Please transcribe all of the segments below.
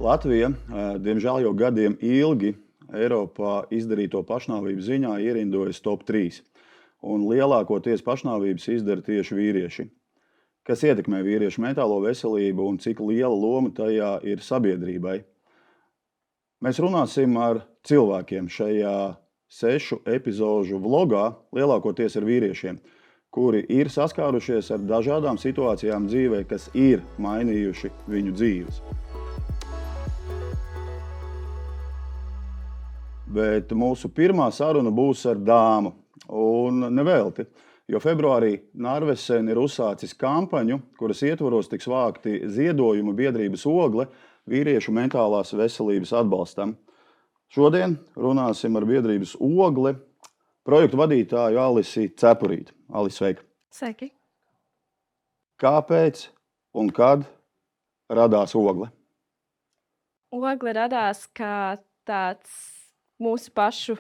Latvija, diemžēl jau gadiem ilgi Eiropā izdarīto pašnāvību ziņā ierindojas top 3. Un lielākoties pašnāvības izdara tieši vīrieši. Kas ietekmē vīriešu mentālo veselību un cik liela loma tajā ir sabiedrībai? Mēs runāsim ar cilvēkiem šajā 6 epizožu vlogā, lielākoties ar vīriešiem, kuri ir saskārušies ar dažādām situācijām dzīvē, kas ir mainījuši viņu dzīves. Bet mūsu pirmā saruna būs ar dāmu, un nevelti, jo februārī Narvesen ir uzsācis kampaņu, kuras ietvaros tiks vākti ziedojumu biedrības Ogle vīriešu mentālās veselības atbalstam. Šodien runāsim ar biedrības Ogle projektu vadītāju Alisi Cepurīti. Alis, sveika! Sveiki! Kāpēc un kad radās Ogle? Ogle radās kā tāds mūsu pašu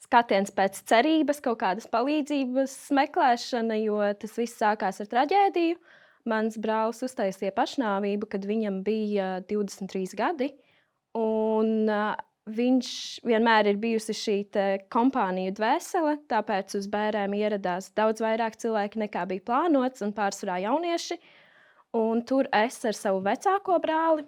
skatiens pēc cerības, kaut kādas palīdzības meklēšana, jo tas viss sākās ar traģēdiju. Mans brālis uztaisīja pašnāvību, kad viņam bija 23 gadi. Un viņš vienmēr ir bijusi šī kompānija dvēsele, tāpēc uz bērēm ieradās daudz vairāk cilvēki nekā bija plānots, un pārsvarā jaunieši. Un tur es ar savu vecāko brāli,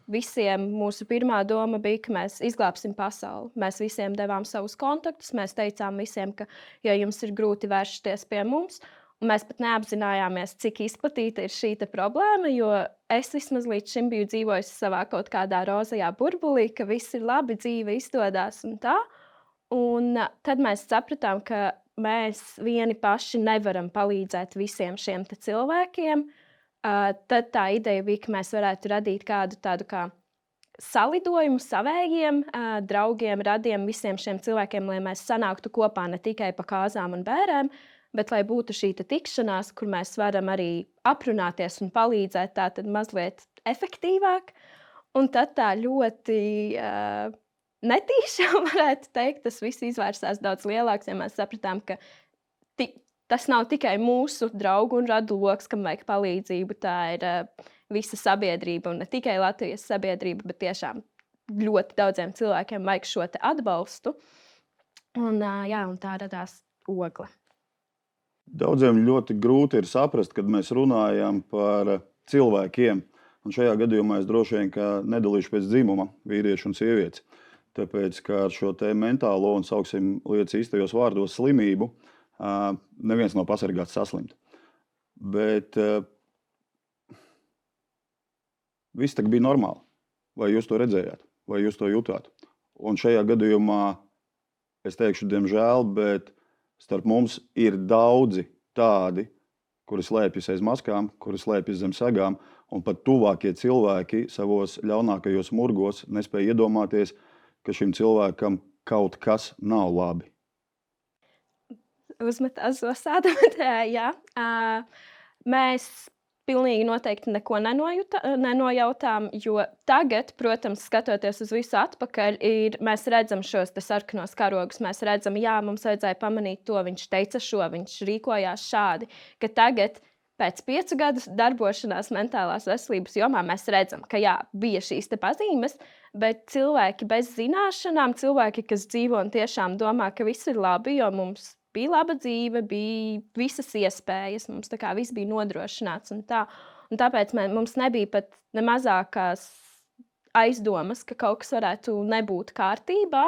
mūsu pirmā doma bija, ka mēs izglābsim pasauli. Mēs visiem devām savus kontaktus, mēs teicām visiem, ka, ja jums ir grūti vērsties pie mums, un mēs pat neapzinājāmies, cik izplatīta ir šī problēma, jo es vismaz līdz šim biju dzīvojusi savā kaut kādā rozajā burbulī, ka viss ir labi, dzīve izdodas un tā. Un tad mēs sapratām, ka mēs vieni paši nevaram palīdzēt visiem šiem cilvēkiem. Tad tā ideja bija, ka mēs varētu radīt kādu tādu kā salidojumu savējiem, draugiem, radiem, visiem šiem cilvēkiem, lai mēs sanāktu kopā ne tikai pa kāzām un bērēm, bet lai būtu šī tikšanās, kur mēs varam arī aprunāties un palīdzēt tā tad mazliet efektīvāk. Un tad tā ļoti netīšām varētu teikt, tas viss izvērsās daudz lielāks, ja mēs sapratām, ka tas nav tikai mūsu draugu un radu loks, kam vajag palīdzību. Tā ir visa sabiedrība, un ne tikai Latvijas sabiedrība, bet tiešām ļoti daudziem cilvēkiem vajag šo atbalstu. Un tā radās Ogle. Daudziem ļoti grūti ir saprast, kad mēs runājam par cilvēkiem. Un šajā gadījumā es droši vien nedalīšu pēc dzimuma vīriešu un sievietes. Tāpēc, ka ar šo mentālo un sauksim lietas īstajos vārdos slimību, neviens nav pasargāts saslimt. Bet viss tagad bija normāli. Vai jūs to redzējāt? Vai jūs to jutāt? Un šajā gadījumā es teikšu, diemžēl, bet starp mums ir daudzi tādi, kuri slēpjas aiz maskām, kuri slēpjas zem segām, un pat tuvākie cilvēki savos ļaunākajos murgos nespēja iedomāties, ka šim cilvēkam kaut kas nav labi. Uzmetās osādamā, jā. Mēs pilnīgi noteikti neko nenojautām, jo tagad, protams, skatoties uz visu atpakaļ, mēs redzam šos sarkanos karogus, mēs redzam, jā, mums vajadzēja pamanīt to, viņš teica šo, viņš rīkojās šādi, ka tagad, pēc 5 gadu darbošanās mentālās veselības jomā, mēs redzam, ka jā, bija šīs pazīmes, bet cilvēki bez zināšanām, cilvēki, kas dzīvo un tiešām domā, ka viss ir labi, jo mums bija laba dzīve, bija visas iespējas, mums viss bija nodrošināts un tā. Un tāpēc mums nebija pat ne mazākās aizdomas, ka kaut kas varētu nebūt kārtībā.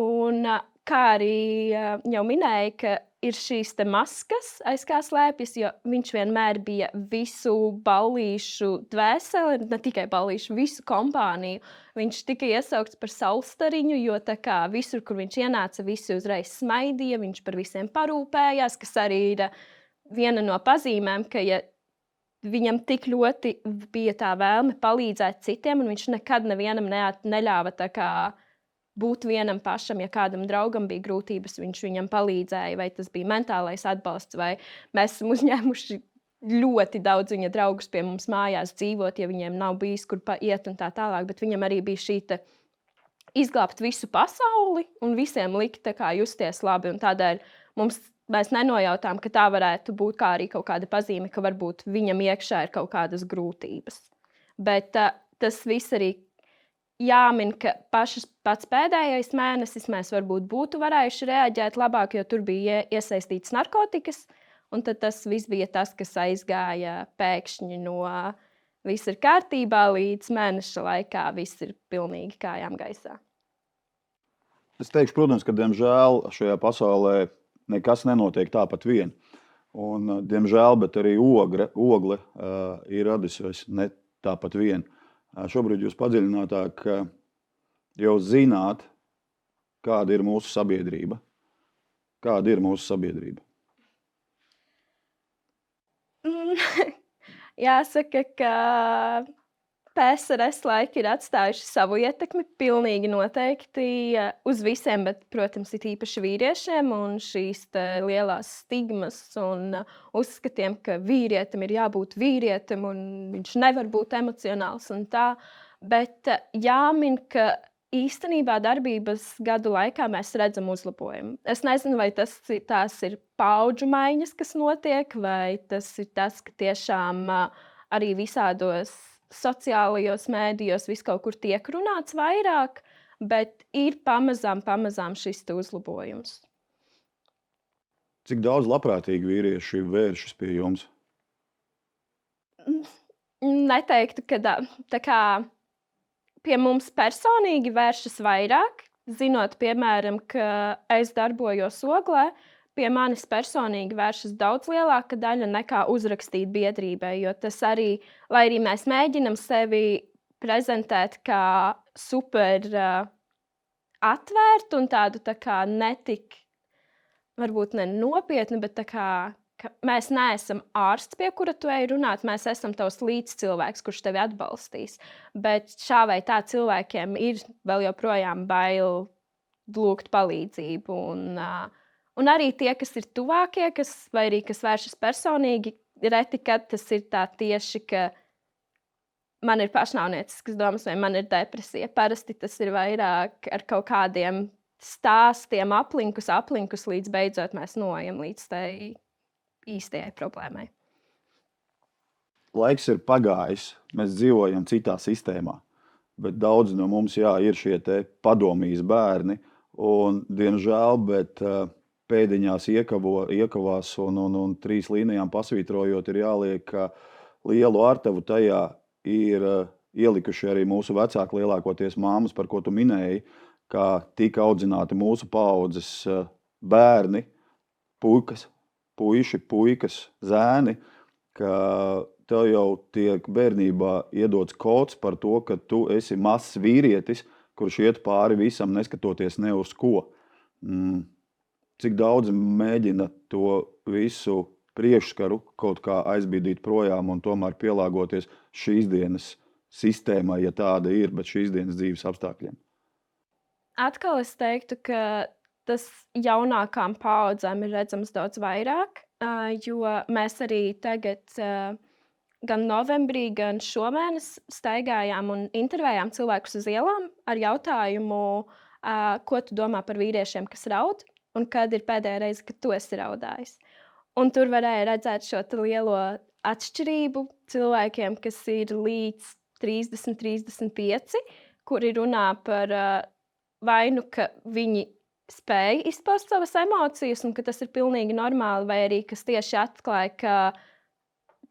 Un kā arī jau minēja, ka ir šīs maskas, aiz kā slēpjas, jo viņš vienmēr bija visu ballīšu dvēseli, ne tikai ballīšu, visu kompāniju. Viņš tika iesaukts par saulstariņu, jo visur, kur viņš ienāca, visi uzreiz smaidīja, viņš par visiem parūpējās, kas arī ir viena no pazīmēm, ka ja viņam tik ļoti bija tā vēlme palīdzēt citiem, un viņš nekad nevienam neļāva būt vienam pašam, ja kādam draugam bija grūtības, viņš viņam palīdzēja, vai tas bija mentālais atbalsts, vai mēs esam uzņēmuši ļoti daudz viņa draugus pie mums mājās dzīvot, ja viņiem nav bijis, kur iet un tā tālāk, bet viņam arī bija šī izglābt visu pasauli un visiem likt justies labi, un tādēļ mēs nenojautām, ka tā varētu būt kā arī kaut kāda pazīme, ka varbūt viņam iekšā ir kaut kādas grūtības. Bet tas viss arī jāmin, ka pats pēdējais mēnesis mēs varbūt būtu varējuši reaģēt labāk, jo tur bija iesaistīts narkotikas. Un tad tas viss bija tas, kas aizgāja pēkšņi no viss ir kārtībā līdz mēneša laikā viss ir pilnīgi kājām gaisā. Es teikšu, protams, ka, diemžēl, šajā pasaulē nekas nenotiek tāpat vien. Un, diemžēl, bet arī ogle ir radusies ne tāpat vien. Šobrīd jūs padziļinātāk jau zināt, kāda ir mūsu sabiedrība. Kāda ir mūsu sabiedrība? Jāsaka, ka PSRS laiki ir atstājuši savu ietekmi pilnīgi noteikti uz visiem, bet, protams, it īpaši vīriešiem un šīs lielās stigmas un uzskatiem, ka vīrietim ir jābūt vīrietim un viņš nevar būt emocionāls un tā. Bet jāmin, ka īstenībā darbības gadu laikā mēs redzam uzlabojumu. Es nezinu, vai tās ir paudžu maiņas, kas notiek, vai tas ir tas, ka tiešām arī visādos sociālajos mēdījos viss kaut kur tiek runāts vairāk, bet ir pamazām šis uzlabojums. Cik daudz labprātīgi vīrieši vēršas pie jums? Neteiktu, ka tā kā pie mums personīgi vēršas vairāk, zinot, piemēram, ka es darbojos Oglē, pie manis personīgi vēršas daudz lielāka daļa nekā uzrakstīt biedrībai, jo tas arī, lai arī mēs mēģinam sevi prezentēt kā super atvērtu un tādu tā kā netik, varbūt ne nopietni, bet tā kā mēs neesam ārsts, pie kura tu ej runāt, mēs esam tavs līdzcilvēks, kurš tevi atbalstīs. Bet šā vai tā cilvēkiem ir vēl joprojām bail lūgt palīdzību. Un arī tie, kas ir tuvākie, vai arī kas vēršas personīgi, reti, kad tas ir tā tieši, ka man ir pašnāvnieciskas domas vai man ir depresija. Parasti tas ir vairāk ar kaut kādiem stāstiem aplinkus, līdz beidzot mēs noejam līdz tai īstajai problēmai. Laiks ir pagājis, mēs dzīvojam citā sistēmā, bet daudz no mums ir šie padomīs bērni, un, diemžēl, bet pēdiņās iekavās un 3 līnijām pasvītrojot ir jāliek, ka lielu ārtavu tajā ir ielikuši arī mūsu vecāki, lielākoties māmas, par ko tu minēji, kā tika audzināti mūsu paaudzes bērni, puikas, zēni, ka tev jau tiek bērnībā iedots kods par to, ka tu esi mazs vīrietis, kurš iet pāri visam, neskatoties ne uz ko. Cik daudz mēģina to visu priekšskaru kaut kā aizbīdīt projām un tomēr pielāgoties šīs dienas sistēmai, ja tāda ir, bet šīs dienas dzīves apstākļiem? Atkal es teiktu, ka tas jaunākām paaudzēm ir redzams daudz vairāk, jo mēs arī tagad gan novembrī, gan šomēnes staigājām un intervējām cilvēkus uz ielām ar jautājumu, ko tu domā par vīriešiem, kas raud, un kad ir pēdējā reize, kad tu esi raudājis. Un tur varēja redzēt šo lielo atšķirību cilvēkiem, kas ir līdz 30, 35, kuri runā par vainu, ka viņi spēja izpaust savas emocijas un ka tas ir pilnīgi normāli, vai arī kas tieši atklāja, ka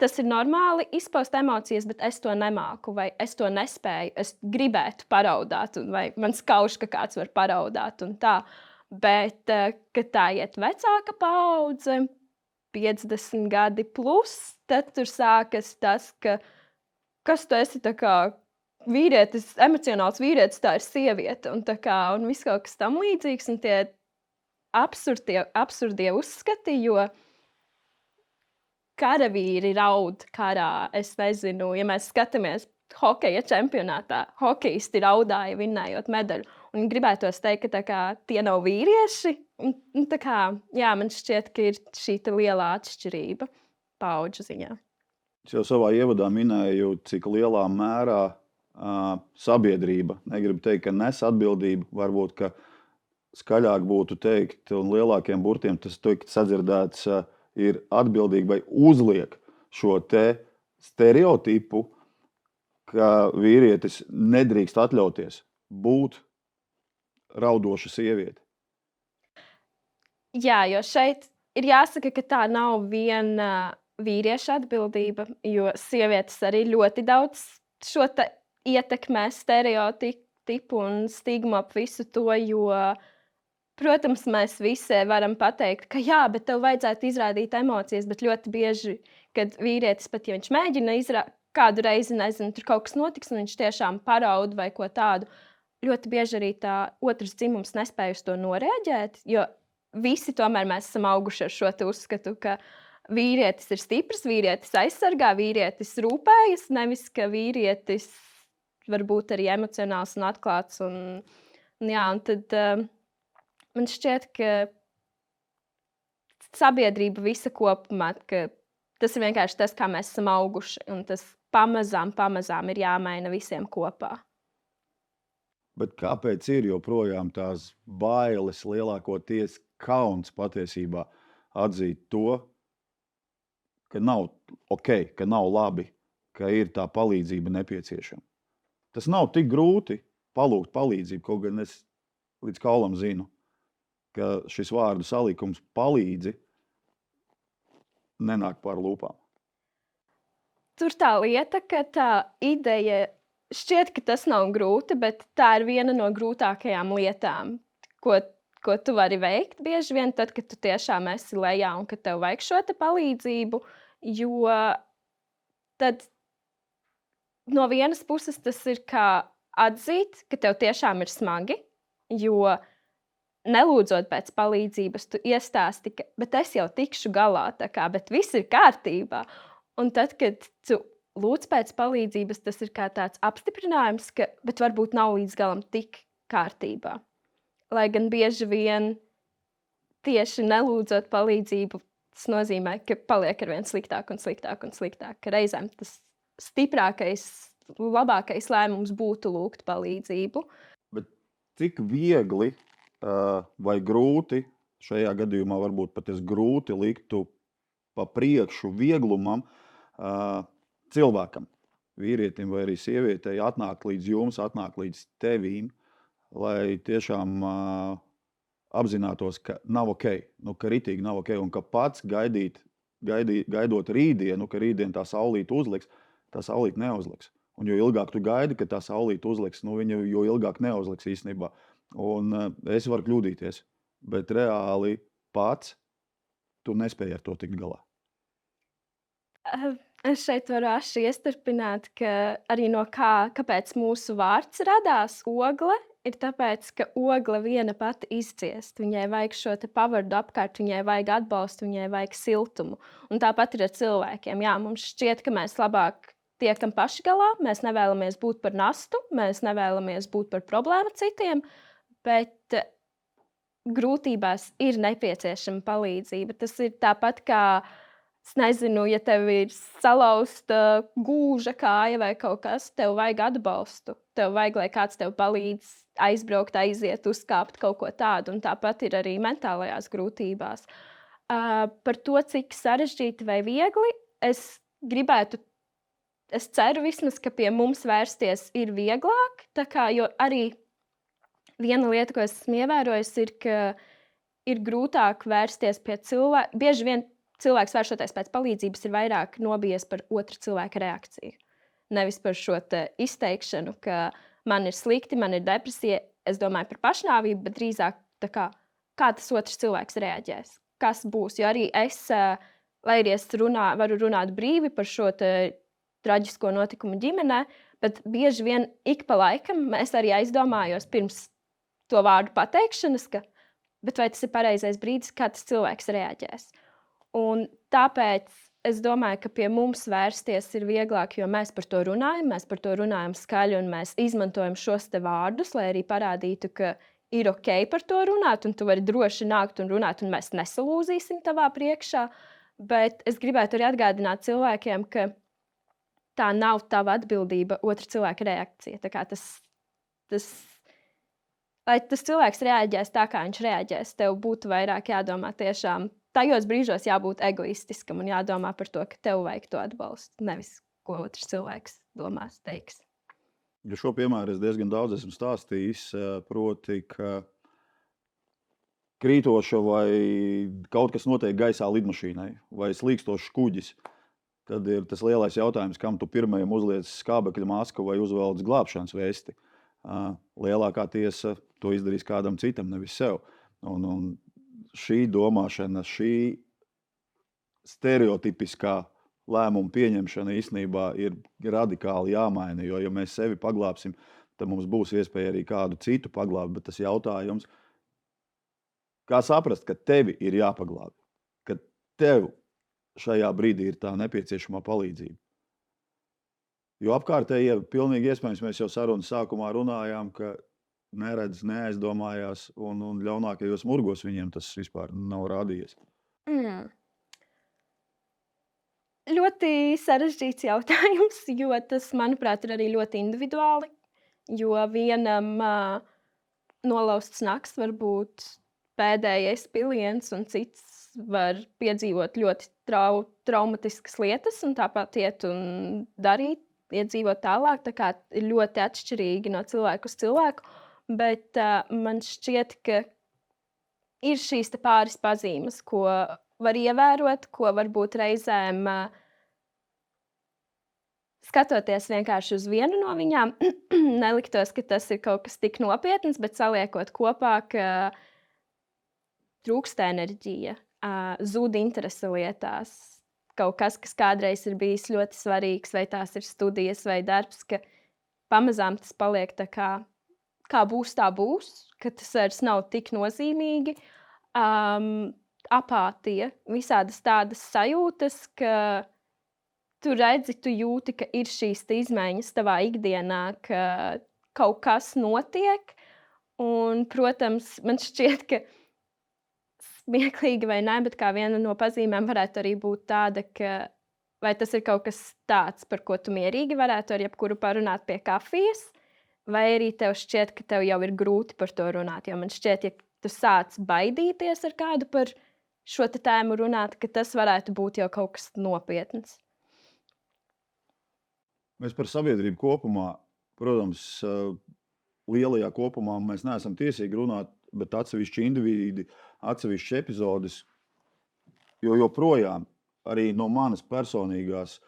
tas ir normāli izpaust emocijas, bet es to nemāku, vai es to nespēju, es gribētu paraudāt, vai man skauž, ka kāds var paraudāt un tā. Bet, kad tā iet vecāka paudze, 50 gadi plus, tad tur sākas tas, ka kas tu esi tā kā vīrietis, emocionāls vīrietis, tā ir sieviete, un viss kaut kas tam līdzīgs, un tie absurdie uzskati, jo karavīri raud karā, es nezinu, ja mēs skatāmies hokeja čempionātā, hokejisti raudāja vinnējot medaļu. Un gribētos teikt, ka tie nav vīrieši. Man šķiet, ka ir šī lielā atšķirība paudžu ziņā. Es jau savā ievadā minēju, cik lielā mērā sabiedrība, negribu teikt, ka nes atbildību, varbūt, ka skaļāk būtu teikt un lielākiem burtiem tas tiek sadzirdēts, ir atbildīgi vai uzliek šo stereotipu ka vīrietis nedrīkst atļauties būt raudoša sieviete. Jā, jo šeit ir jāsaka, ka tā nav viena vīrieša atbildība, jo sievietes arī ļoti daudz šo ietekmē stereotipu un stigmu ap visu to, jo, protams, mēs visi varam pateikt, ka jā, bet tev vajadzētu izrādīt emocijas, bet ļoti bieži, kad vīrietis pat, ja viņš mēģina kādu reizi, nezinu, tur kaut kas notiks, un viņš tiešām paraud vai ko tādu, ļoti bieži arī tā otrs dzimums nespēj uz to noreaģēt, jo visi tomēr mēs esam auguši ar šo uzskatu, ka vīrietis ir stiprs, vīrietis aizsargā, vīrietis rūpējas, nevis ka vīrietis var būt arī emocionāls un atklāts. Un tad man šķiet, ka sabiedrība visa kopumā, ka tas ir vienkārši tas, kā mēs esam auguši, un tas pamazām ir jāmaina visiem kopā. Bet kāpēc ir joprojām tās bailes, lielākoties kauns patiesībā atzīt to, ka nav ok, ka nav labi, ka ir tā palīdzība nepieciešama? Tas nav tik grūti palūgt palīdzību, kaut gan es līdz kaulam zinu, ka šis vārdu salikums palīdzi nenāk pār lūpām. Tur tā lieta, ka tā ideja šķiet, ka tas nav grūti, bet tā ir viena no grūtākajām lietām, ko tu vari veikt bieži vien tad, kad tu tiešām esi lejā un kad tev vajag šo palīdzību, jo tad no vienas puses tas ir kā atzīt, ka tev tiešām ir smagi, jo nelūdzot pēc palīdzības, tu iestāsti, ka bet es jau tikšu galā, bet viss ir kārtībā. Un tad, kad tu lūdz pēc palīdzības, tas ir kā tāds apstiprinājums, ka bet varbūt nav līdz galam tik kārtībā. Lai gan bieži vien tieši nelūdzot palīdzību, tas nozīmē, ka paliek arvien sliktāk un sliktāk un sliktāk. Ka reizēm tas stiprākais, labākais lēmums būtu lūgt palīdzību. Bet cik viegli vai grūti, šajā gadījumā varbūt pat es grūti liktu pa priekšu vieglumam cilvēkam, vīrietim vai arī sievietei atnāk līdz jums, atnāk līdz tevīm, lai tiešām apzinātos, ka nav ok, ka ritīgi nav ok, un ka pats gaidot rītdienu, ka rītdien tā saulīte uzliks, tā saulīte neuzliks. Un jo ilgāk tu gaidi, ka tā saulīte uzliks, viņa jo ilgāk neuzliks īstenībā. Un es varu kļūdīties, bet reāli pats tu nespēji ar to tikt galā. Es šeit varu iestarpināt, ka arī no kāpēc mūsu vārds radās ogle, ir tāpēc, ka ogle viena pati izciest. Viņai vajag šo pavardu apkārt, viņai vajag atbalstu, viņai vajag siltumu. Un tāpat ir ar cilvēkiem. Jā, mums šķiet, ka mēs labāk tiekam paši galā, mēs nevēlamies būt par nastu, mēs nevēlamies būt par problēmu citiem, bet grūtībās ir nepieciešama palīdzība. Tas ir tāpat kā, es nezinu, ja tev ir salauzta gūža kāja vai kaut kas, tev vajag atbalstu. Tev vajag, lai kāds tev palīdz aizbraukt, aiziet, uzkāpt kaut ko tādu. Un tāpat ir arī mentālajās grūtībās. Par to, cik sarežģīti vai viegli, es ceru vismaz, ka pie mums vērsties ir vieglāk. Jo arī viena lieta, ko esmu ievērojusi, ir, ka ir grūtāk vērsties pie cilvēka. Bieži vien cilvēks vēršoties pēc palīdzības ir vairāk nobijies par otra cilvēka reakciju. Nevis par šo izteikšanu, ka man ir slikti, man ir depresija. Es domāju par pašnāvību, bet drīzāk kā tas otrs cilvēks reaģēs. Kas būs? Jo arī es, lai arī es varu runāt brīvi par šo traģisko notikumu ģimenē, bet bieži vien ik pa laikam es arī aizdomājos pirms to vārdu pateikšanas, ka bet vai tas ir pareizais brīdis, kā tas cilvēks reaģēs. Un tāpēc es domāju, ka pie mums vērsties ir vieglāk, jo mēs par to runājam skaļi un mēs izmantojam šos vārdus, lai arī parādītu, ka ir ok par to runāt un tu vari droši nākt un runāt un mēs nesalūzīsim tavā priekšā. Bet es gribētu arī atgādināt cilvēkiem, ka tā nav tava atbildība otra cilvēka reakcija. Tā kā lai tas cilvēks reaģēs tā, kā viņš reaģēs, tev būtu vairāk jādomā tiešām. Tajos brīžos jābūt egoistiskam un jādomā par to, ka tev vajag to atbalstu, nevis ko otrs cilvēks domās, teiks. Ja šo piemēru es diezgan daudz esmu stāstījis, proti, ka krītoša vai kaut kas notiek gaisā lidmašīnai vai slīkstošs kuģis, tad ir tas lielais jautājums, kam tu pirmajam uzliec skābekļa masku vai uzvelc glābšanas vesti. Lielākā tiesa to izdarīs kādam citam, nevis sev. Un šī domāšana, šī stereotipiskā lēmuma pieņemšana īstenībā ir radikāli jāmaina, jo, ja mēs sevi paglābsim, tad mums būs iespēja arī kādu citu paglābt, bet tas jautājums, kā saprast, ka tevi ir jāpaglāb, ka tev šajā brīdī ir tā nepieciešamā palīdzība. Jo apkārtējie pilnīgi iespējams, mēs jau sarunas sākumā runājām, ka neredz, neaizdomājās, un ļaunākajos murgos viņiem tas vispār nav rādījies. Ļoti sarežģīts jautājums, jo tas, manuprāt, ir arī ļoti individuāli. Jo vienam nolausts nakts var būt pēdējais piliens, un cits var piedzīvot ļoti traumatiskas lietas, un tāpat iet un darīt, iedzīvot tālāk. Tā kā ir ļoti atšķirīgi no cilvēku uz cilvēku, bet man šķiet, ka ir šīs pāris pazīmes, ko var ievērot, ko varbūt reizēm skatoties vienkārši uz vienu no viņām, neliktos, ka tas ir kaut kas tik nopietns, bet saliekot kopā, ka trūkst enerģija, zūd interese lietās, kaut kas, kas kādreiz ir bijis ļoti svarīgs, vai tās ir studijas vai darbs, ka pamazām tas paliek tā kā būs, tā būs, ka tas vairs nav tik nozīmīgi. Apātija, visādas tādas sajūtas, ka tu redzi, tu jūti, ka ir šīs izmaiņas tavā ikdienā, ka kaut kas notiek. Un, protams, man šķiet, ka smieklīgi vai nē, bet kā viena no pazīmēm varētu arī būt tāda, ka vai tas ir kaut kas tāds, par ko tu mierīgi varētu ar jebkuru parunāt pie kafijas, vai arī tev šķiet, ka tev jau ir grūti par to runāt. Jo man šķiet, ja tu sāc baidīties ar kādu par šo tēmu runāt, ka tas varētu būt jau kaut kas nopietns. Mēs par sabiedrību kopumā, protams, lielajā kopumā mēs neesam tiesīgi runāt, bet atsevišķi individi, atsevišķi epizodes, jo joprojām arī no manas personīgās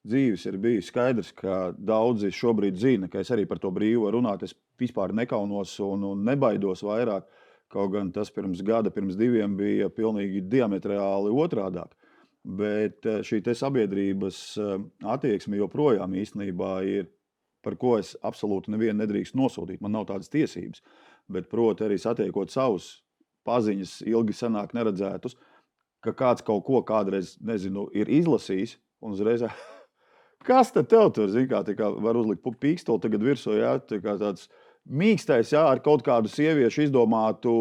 dzīves ir bijis skaidrs, ka daudzi šobrīd zina, ka es arī par to brīvi varu runāt. Es vispār nekaunos un nebaidos vairāk, kaut gan tas pirms gada, pirms 2 bija pilnīgi diametrāli otrādāk. Bet šī sabiedrības attieksme joprojām īstenībā ir, par ko es absolūti nevienu nedrīkst nosodīt. Man nav tādas tiesības, bet, proti, arī satiekot savus paziņas ilgi senāk neredzētus, ka kāds kaut ko kādreiz, nezinu, ir izlasījis un uzreiz, kas tad tev tur, zin kā, var uzlikt pīkstoli tagad virsū, jā, tā kā tāds mīkstais, jā, ar kaut kādu sieviešu izdomātu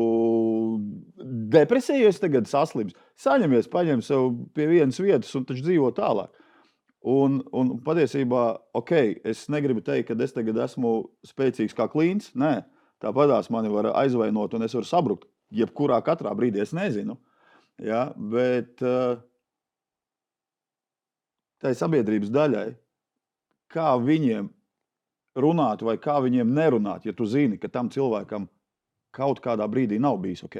depresiju, es tagad saslims. Saņemies, paņem sev pie vienas vietas un taču dzīvo tālāk. Un patiesībā, es negribu teikt, ka es tagad esmu spēcīgs kā klīns. Nē, tāpatās mani var aizvainot un es varu sabrukt. Jebkurā katrā brīdī es nezinu. Ja, bet tai sabiedrības daļai, kā viņiem runāt vai kā viņiem nerunāt, ja tu zini, ka tam cilvēkam kaut kādā brīdī nav bijis ok.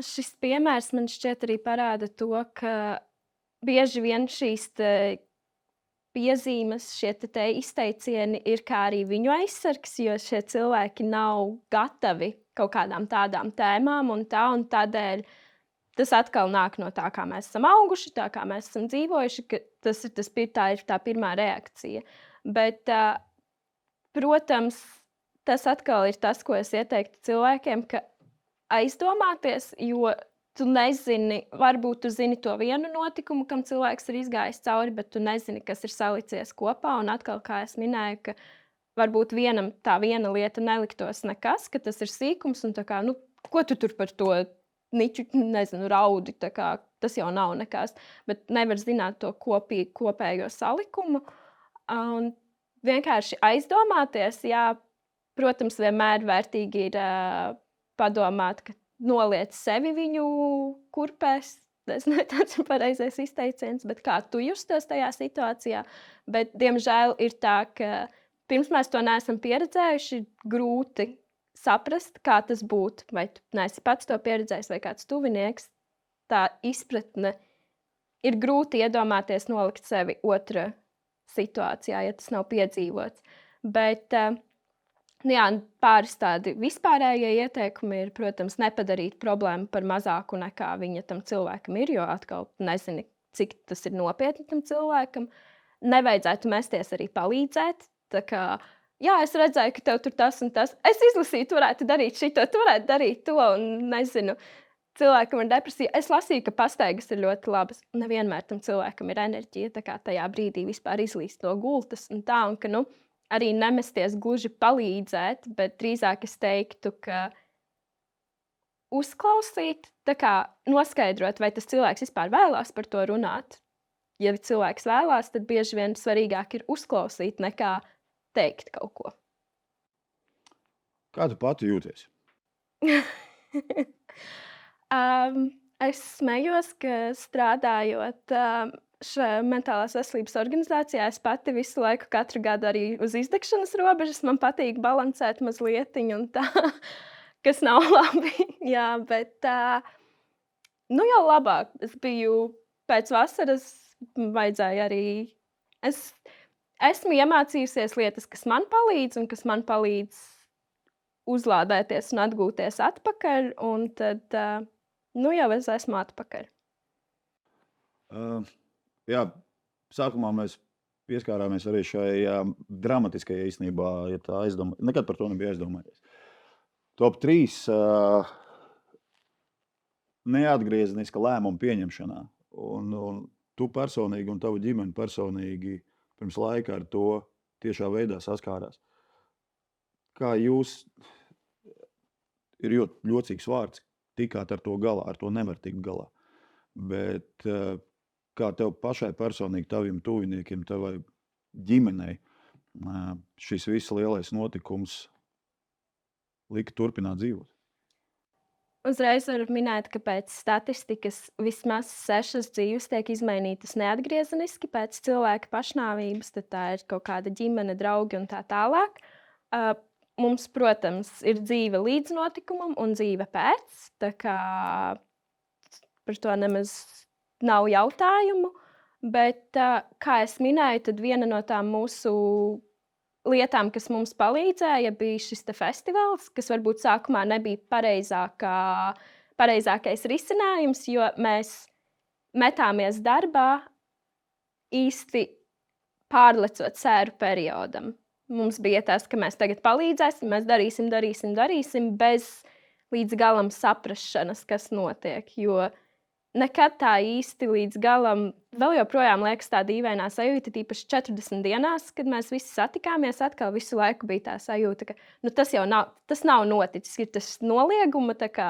Šis piemērs man šķiet arī parāda to, ka bieži vien šīs piezīmes, šie izteicieni ir kā arī viņu aizsargs, jo šie cilvēki nav gatavi kaut kādām tādām tēmām un tādēļ tas atkal nāk no tā, kā mēs esam auguši, tā kā mēs esam dzīvojuši, ka tā ir tā pirmā reakcija. Bet, protams, tas atkal ir tas, ko es ieteiktu cilvēkiem, ka aizdomāties, jo tu nezini, varbūt tu zini to vienu notikumu, kam cilvēks ir izgājis cauri, bet tu nezini, kas ir salicies kopā. Un atkal, kā es minēju, ka varbūt vienam tā viena lieta neliktos nekas, ka tas ir sīkums un tā kā, ko tu tur par to niķu, nezinu, raudi, tā kā tas jau nav nekas. Bet nevar zināt to kopējo salikumu. Un vienkārši aizdomāties, jā, protams, vienmēr vērtīgi ir padomāt, ka noliec sevi viņu kurpēs, nezinu, vai tāds ir pareizais izteiciens, bet kā tu justos tajā situācijā. Bet, diemžēl, ir tā, ka pirms mēs to neesam pieredzējuši, grūti saprast, kā tas būtu. Vai tu neesi pats to pieredzējis, vai kāds tuvinieks. Tā izpratne ir grūti iedomāties, nolikt sevi otra situācijā, ja tas nav piedzīvots. Bet jā, pāris tādi vispārējie ieteikumi ir, protams, nepadarīt problēmu par mazāku nekā viņa tam cilvēkam ir, jo atkal nezini, cik tas ir nopietni tam cilvēkam. Nevajadzētu mesties arī palīdzēt. Tā kā, jā, es redzēju, ka tev tur tas un tas. Es izlasīju, tu varētu darīt šito, tu varētu darīt to, un nezinu. Cilvēkam ir depresija. Es lasīju, ka pastaigas ir ļoti labas. Nevienmēr tam cilvēkam ir enerģija, tā kā tajā brīdī vispār izlīst no gultas un tā, un ka, arī nemesties gluži palīdzēt, bet drīzāk es teiktu, ka uzklausīt, tā kā noskaidrot, vai tas cilvēks vispār vēlās par to runāt. Ja cilvēks vēlās, tad bieži vien svarīgāk ir uzklausīt, nekā teikt kaut ko. Kā tu pati jūties? Es smējos, ka strādājot šajā mentālās veselības organizācijā, es pati visu laiku, katru gadu arī uz izdegšanas robežas. Man patīk balansēt mazlietiņu un tā, kas nav labi. Jā, bet jau labāk. Es biju pēc vasaras, vajadzēja arī. Es esmu iemācījusies lietas, kas man palīdz un kas man palīdz uzlādēties un atgūties atpakaļ, un tad jau es esmu atpakaļ. Jā, sākumā mēs pieskārāmies arī šai dramatiskajai īstenībā, ja tā nekad par to nebija aizdomājies. Top 3 neatgriezeniska lēmuma pieņemšanā. Un tu personīgi un tavu ģimeni personīgi pirms laika ar to tiešā veidā saskārās. Kā jūs, ir ļocīgs vārds, tikāt ar to galā, ar to nevar tikt galā. Bet kā tev pašai personīgi, taviem tuviniekiem, tavai ģimenei, šis viss lielais notikums lika turpināt dzīvot? Uzreiz varu minēt, ka pēc statistikas vismaz 6 dzīves tiek izmainītas neatgriezeniski pēc cilvēka pašnāvības, tad tā ir kaut kāda ģimene, draugi un tā tālāk. Mums, protams, ir dzīve līdz notikumam un dzīve pēc, tā kā par to nemaz nav jautājumu, bet, kā es minēju, tad viena no tām mūsu lietām, kas mums palīdzēja, bija šis festivāls, kas varbūt sākumā nebija pareizākais risinājums, jo mēs metāmies darbā īsti pārlecot sēru periodam. Mums bija tas, ka mēs tagad palīdzēsim, mēs darīsim, bez līdz galam saprašanas, kas notiek, jo nekad tā īsti līdz galam, vēl joprojām liekas tā dīvainā sajūta, tīpaši 40 dienās, kad mēs visi satikāmies, atkal visu laiku bija tā sajūta, ka tas nav noticis, ir tas nolieguma tā kā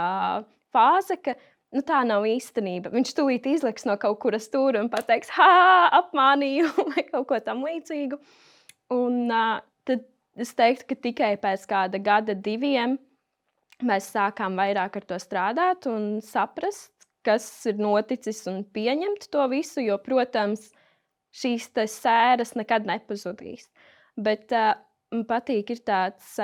fāze, ka tā nav īstenība. Viņš tūlīt izliks no kaut kuras stūra un pateiks, apmānīju vai kaut ko tam līdzīgu. Un tad es teiktu, ka tikai pēc kāda gada, 2 mēs sākām vairāk ar to strādāt un saprast, kas ir noticis un pieņemt to visu, jo, protams, šīs sēras nekad nepazudīs. Bet man patīk, ir tāds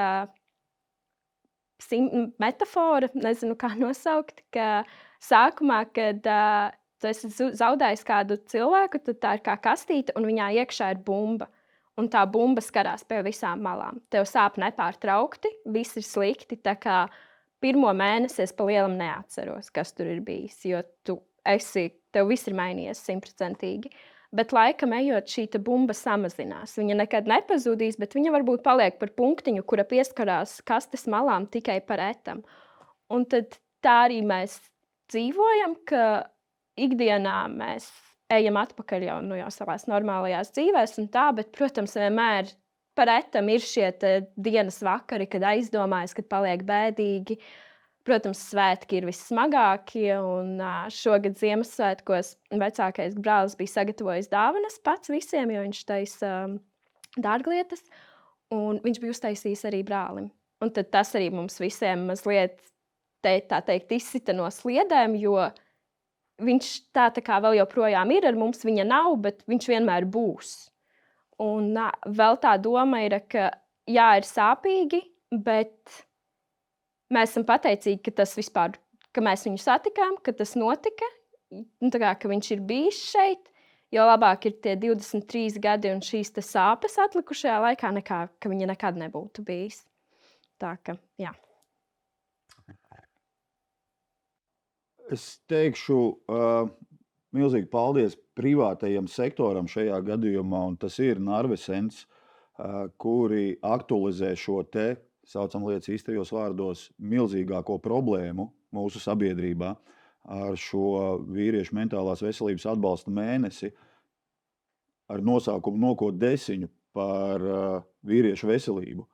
metafora, nezinu, kā nosaukt, ka sākumā, kad tu esi zaudējis kādu cilvēku, tad tā ir kā kastīte un viņā iekšā ir bumba. Un tā bumba skarās pie visām malām. Tev sāp nepārtraukti, viss ir slikti, tā kā 1. mēnesi es pa lielam neatceros, kas tur ir bijis, jo tev viss ir mainījies 100%. Bet laikam ejot, šī bumba samazinās. Viņa nekad nepazudīs, bet viņa varbūt paliek par punktiņu, kura pieskarās kastes malām tikai par etam. Un tad tā arī mēs dzīvojam, ka ikdienā mēs ejam atpakaļ jau savās normālajās dzīvēs un tā, bet, protams, vienmēr par etam ir šie dienas vakari, kad aizdomājas, kad paliek bēdīgi. Protams, svētki ir vissmagākie, un šogad Ziemassvētkos vecākais brālis bija sagatavojis dāvanas pats visiem, jo viņš taisa dārglietas, un viņš bija uztaisījis arī brālim. Un tad tas arī mums visiem mazliet, tā teikt, izsita no sliedēm, jo viņš tā kā vēl joprojām ir ar mums, viņa nav, bet viņš vienmēr būs. Un vēl tā doma ir, ka jā, ir sāpīgi, bet mēs esam pateicīgi, ka tas vispār, ka mēs viņu satikām, ka tas notika, ka viņš ir bijis šeit, jo labāk ir tie 23 gadi un šīs sāpes atlikušajā laikā, nekā ka viņa nekad nebūtu bijis. Tā ka, jā. Es teikšu milzīgi paldies privātajam sektoram šajā gadījumā, un tas ir Narvesens, kuri aktualizē šo saucam lietas īstajos vārdos, milzīgāko problēmu mūsu sabiedrībā ar šo vīriešu mentālās veselības atbalsta mēnesi ar nosaukumu Nokot desiņu par vīriešu veselību.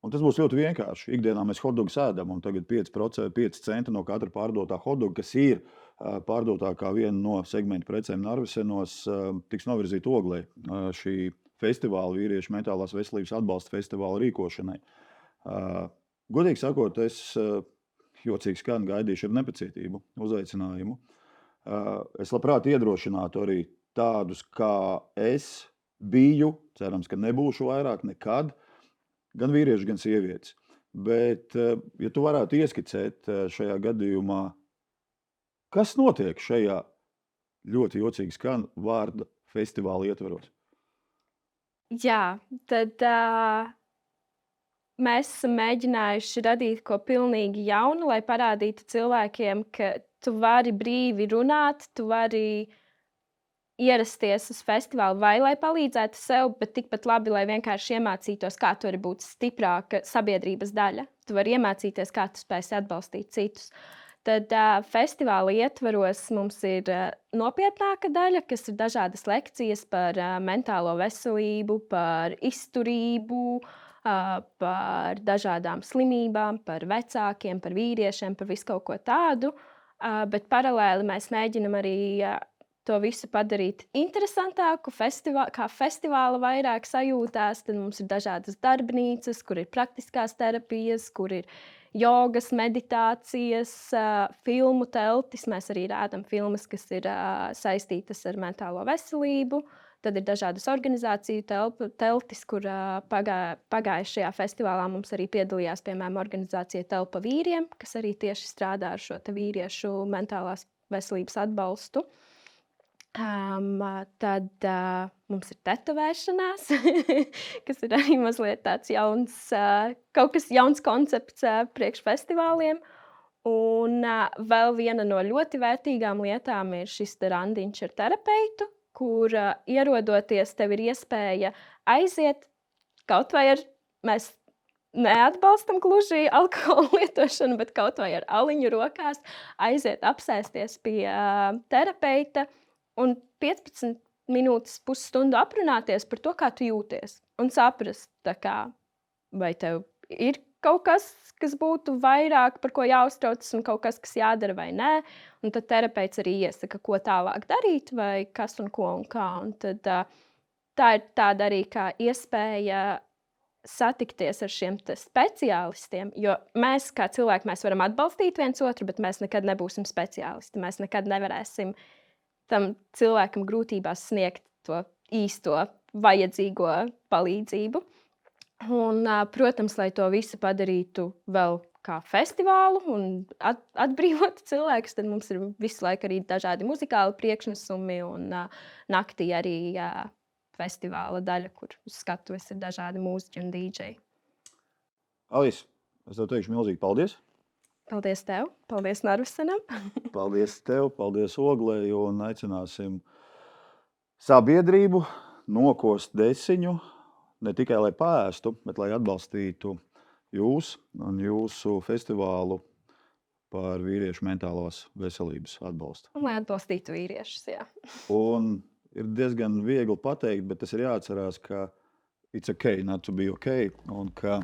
Un tas būs ļoti vienkārši. Ikdienā mēs hotdogus ēdam, un tagad 5 centi no katra pārdotā hotdoga, kas ir pārdotā kā viena no segmentu precēm Narvesenos, tiks novirzīta Oglei šī festivāla, vīriešu mentālās veselības atbalsta festivāla rīkošanai. Godīgi sakot, es jocīgi skan gaidīšu ar nepacietību uzaicinājumu. Es labprāt iedrošinātu arī tādus, kā es biju, cerams, ka nebūšu vairāk nekad, gan vīrieši, gan sievietes. Bet, ja tu varētu ieskicēt šajā gadījumā, kas notiek šajā ļoti jocīgi skan vārda festivāla ietvaros? Jā, tad mēs esam mēģinājuši radīt ko pilnīgi jaunu, lai parādītu cilvēkiem, ka tu vari brīvi runāt, tu vari ierasties uz festivālu vai lai palīdzētu sev, bet tikpat labi, lai vienkārši iemācītos, kā tu vari būt stiprāka sabiedrības daļa. Tu vari iemācīties, kā tu spēsi atbalstīt citus. Tad festivāla ietvaros mums ir nopietnāka daļa, kas ir dažādas lekcijas par mentālo veselību, par izturību, par dažādām slimībām, par vecākiem, par vīriešiem, par visu kaut ko tādu. Bet paralēli mēs mēģinam arī to visu padarīt interesantāku, kā festivāla vairāk sajūtās. Tad mums ir dažādas darbnīcas, kur ir praktiskās terapijas, kur ir jogas, meditācijas, filmu teltis. Mēs arī rādām filmas, kas ir saistītas ar mentālo veselību. Tad ir dažādas organizāciju teltis, kur pagājušajā festivālā mums arī piedalījās, piemēram, organizācija Telpa vīriem, kas arī tieši strādā ar šo vīriešu mentālās veselības atbalstu. Tad mums ir tetovēšanās, kas ir arī mazliet tāds jauns, kaut kas jauns koncepts priekš festivāliem. Un vēl viena no ļoti vērtīgām lietām ir šis randiņš ar terapeitu, kur ierodoties tev ir iespēja aiziet kaut vai ar, mēs neatbalstam gluži alkohola lietošanu, bet kaut vai ar aliņu rokās aiziet apsēsties pie terapeita un 15 minūtes, pusstundu aprunāties par to, kā tu jūties. Un saprast, vai tev ir kaut kas, kas būtu vairāk, par ko jāuztraucas, un kaut kas, kas jādara vai nē. Un tad terapeits arī iesaka, ko tālāk darīt, vai kas un ko un kā. Un tad tā ir tāda arī kā iespēja satikties ar šiem speciālistiem, jo mēs kā cilvēki, mēs varam atbalstīt viens otru, bet mēs nekad nebūsim speciālisti. Mēs nekad nevarēsim tam cilvēkam grūtībās sniegt to īsto vajadzīgo palīdzību. Un, protams, lai to visu padarītu vēl kā festivālu un atbrīvotu cilvēkus, tad mums ir visu laiku arī dažādi muzikāli priekšnesumi un naktī arī festivāla daļa, kur uz skatuves ir dažādi mūziķi un dīdžeji. Alis, es tev teikšu milzīgi paldies. Paldies tev, paldies Narvesenam. Paldies tev, paldies Oglei, un aicināsim sabiedrību nokost desiņu, ne tikai lai pēstu, bet lai atbalstītu jūs un jūsu festivālu par vīriešu mentālās veselības atbalstu. Un lai atbalstītu vīriešus, jā. Un ir diezgan viegli pateikt, bet tas ir jāatcerās, ka it's okay not to be okay, un ka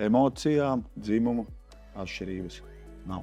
emocijām, dzimumu atšķirības nav.